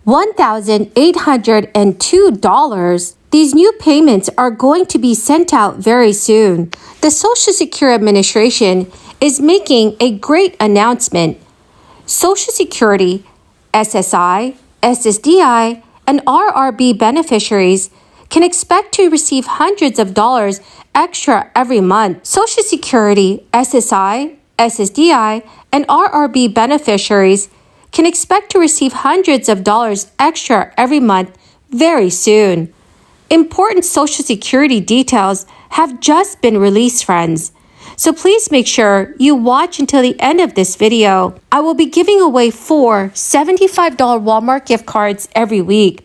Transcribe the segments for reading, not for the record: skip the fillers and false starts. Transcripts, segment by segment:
$1,802. These new payments are going to be sent out very soon. The Social Security Administration is making a great announcement. Social Security, SSI, SSDI, and RRB beneficiaries can expect to receive hundreds of dollars extra every month. Social Security, SSI, SSDI, and RRB beneficiaries can expect to receive hundreds of dollars extra every month very soon. Important Social Security details have just been released, friends. So please make sure you watch until the end of this video. I will be giving away 4 $75 Walmart gift cards every week.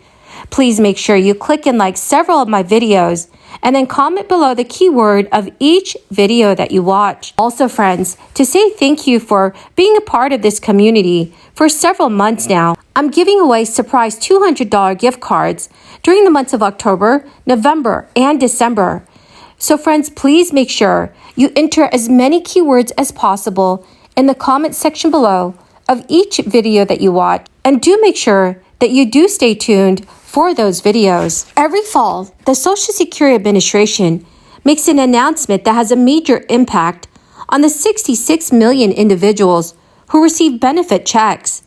Please make sure you click and like several of my videos and then comment below the keyword of each video that you watch. Also, friends, to say thank you for being a part of this community for several months now, I'm giving away surprise $200 gift cards during the months of October, November, and December. So friends, please make sure you enter as many keywords as possible in the comment section below of each video that you watch. And do make sure that you do stay tuned for those videos. Every fall, the Social Security Administration makes an announcement that has a major impact on the 66 million individuals who receive benefit checks.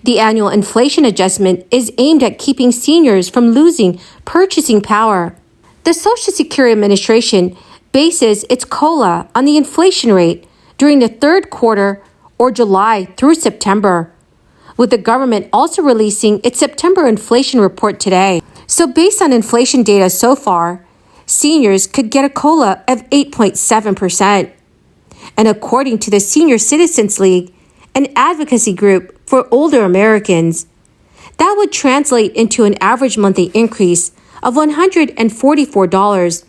The annual inflation adjustment is aimed at keeping seniors from losing purchasing power. The Social Security Administration bases its COLA on the inflation rate during the third quarter or July through September, with the government also releasing its September inflation report today. So based on inflation data so far, seniors could get a COLA of 8.7%. And according to the Senior Citizens League, an advocacy group for older Americans, that would translate into an average monthly increase of $144,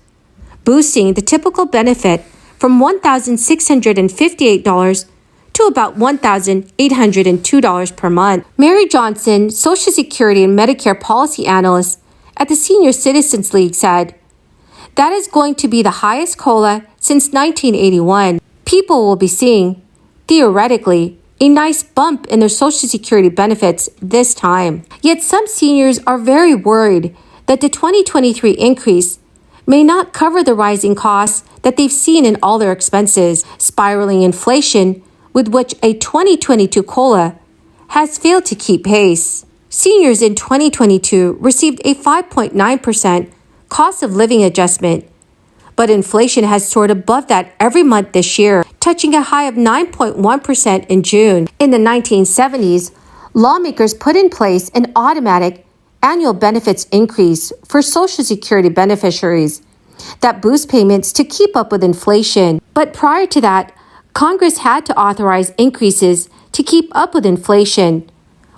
boosting the typical benefit from $1,658 to about $1,802 per month. Mary Johnson, Social Security and Medicare policy analyst at the Senior Citizens League, said, "That is going to be the highest COLA since 1981. People will be seeing, theoretically, a nice bump in their Social Security benefits this time." Yet some seniors are very worried that the 2023 increase may not cover the rising costs that they've seen in all their expenses, spiraling inflation with which a 2022 COLA has failed to keep pace. Seniors in 2022 received a 5.9% cost of living adjustment, but inflation has soared above that every month this year, touching a high of 9.1% in June. In the 1970s, lawmakers put in place an automatic annual benefits increase for Social Security beneficiaries that boosts payments to keep up with inflation. But prior to that, Congress had to authorize increases to keep up with inflation,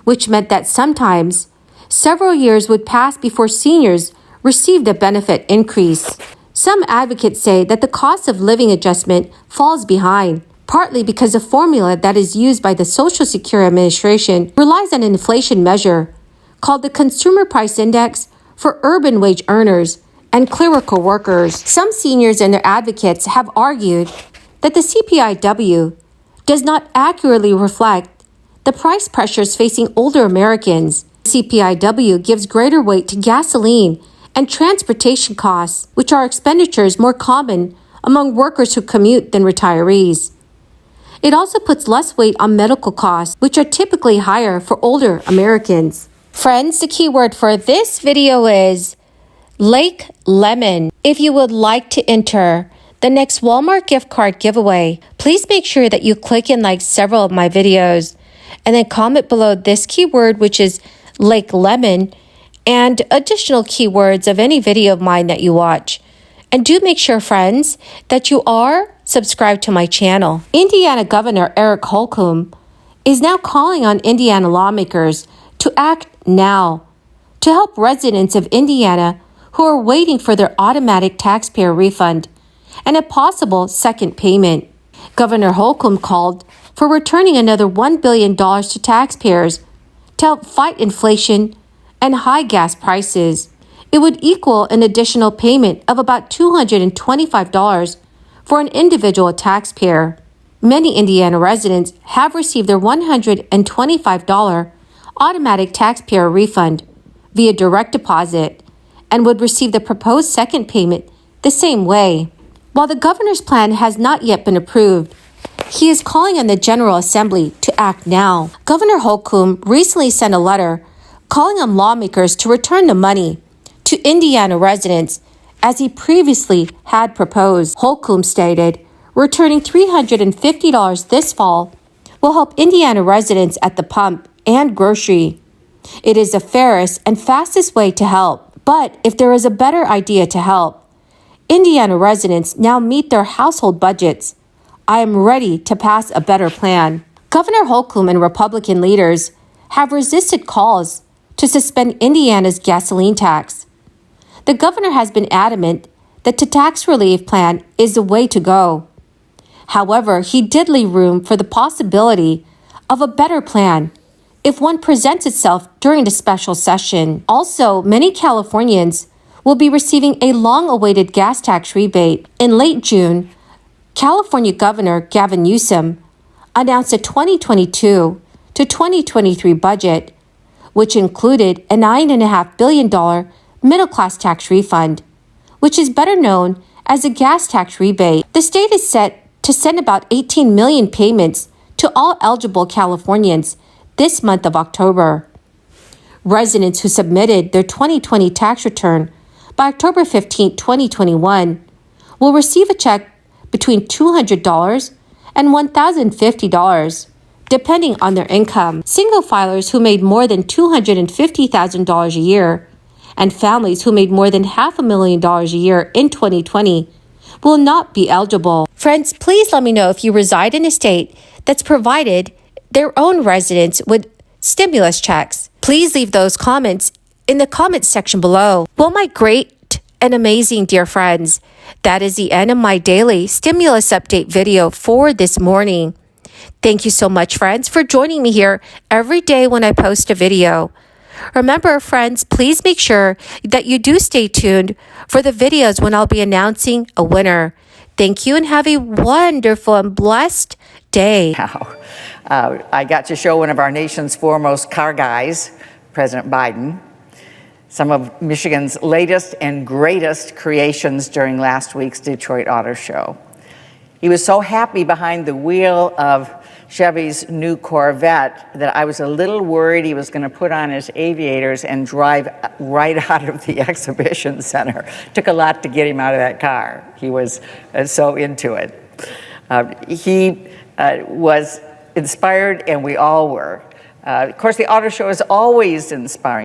which meant that sometimes several years would pass before seniors received a benefit increase. Some advocates say that the cost of living adjustment falls behind, partly because the formula that is used by the Social Security Administration relies on an inflation measure called the Consumer Price Index for urban wage earners and clerical workers. Some seniors and their advocates have argued that the CPIW does not accurately reflect the price pressures facing older Americans. CPIW gives greater weight to gasoline and transportation costs, which are expenditures more common among workers who commute than retirees. It also puts less weight on medical costs, which are typically higher for older Americans. Friends, the keyword for this video is Lake Lemon. If you would like to enter the next Walmart gift card giveaway, please make sure that you click and like several of my videos and then comment below this keyword, which is Lake Lemon, and additional keywords of any video of mine that you watch. And do make sure, friends, that you are subscribed to my channel. Indiana Governor Eric Holcomb is now calling on Indiana lawmakers to act now to help residents of Indiana who are waiting for their automatic taxpayer refund and a possible second payment. Governor Holcomb called for returning another $1 billion to taxpayers to help fight inflation and high gas prices. It would equal an additional payment of about $225 for an individual taxpayer. Many Indiana residents have received their $125 automatic taxpayer refund via direct deposit and would receive the proposed second payment the same way. While the governor's plan has not yet been approved, he is calling on the General Assembly to act now. Governor Holcomb recently sent a letter calling on lawmakers to return the money to Indiana residents as he previously had proposed. Holcomb stated, returning $350 this fall will help Indiana residents at the pump and grocery. It is the fairest and fastest way to help. But if there is a better idea to help Indiana residents now meet their household budgets, I am ready to pass a better plan. Governor Holcomb and Republican leaders have resisted calls to suspend Indiana's gasoline tax. The governor has been adamant that the tax relief plan is the way to go. However, he did leave room for the possibility of a better plan if one presents itself during the special session. Also, many Californians will be receiving a long-awaited gas tax rebate. In late June, California Governor Gavin Newsom announced a 2022 to 2023 budget, which included a $9.5 billion middle-class tax refund, which is better known as a gas tax rebate. The state is set to send about 18 million payments to all eligible Californians this month of October. Residents who submitted their 2020 tax return by October 15, 2021, will receive a check between $200 and $1,050, depending on their income. Single filers who made more than $250,000 a year and families who made more than $500,000 a year in 2020 will not be eligible. Friends, please let me know if you reside in a state that's provided their own residents with stimulus checks. Please leave those comments in the comments section below. Well, my great and amazing dear friends, that is the end of my daily stimulus update video for this morning. Thank you so much, friends, for joining me here every day when I post a video. Remember, friends, please make sure that you do stay tuned for the videos when I'll be announcing a winner. Thank you and have a wonderful and blessed day. I got to show one of our nation's foremost car guys, President Biden, some of Michigan's latest and greatest creations during last week's Detroit Auto Show. He was so happy behind the wheel of Chevy's new Corvette that I was a little worried he was going to put on his aviators and drive right out of the exhibition center. Took a lot to get him out of that car. He was so into it. He was inspired, and we all were. Of course, the auto show is always inspiring.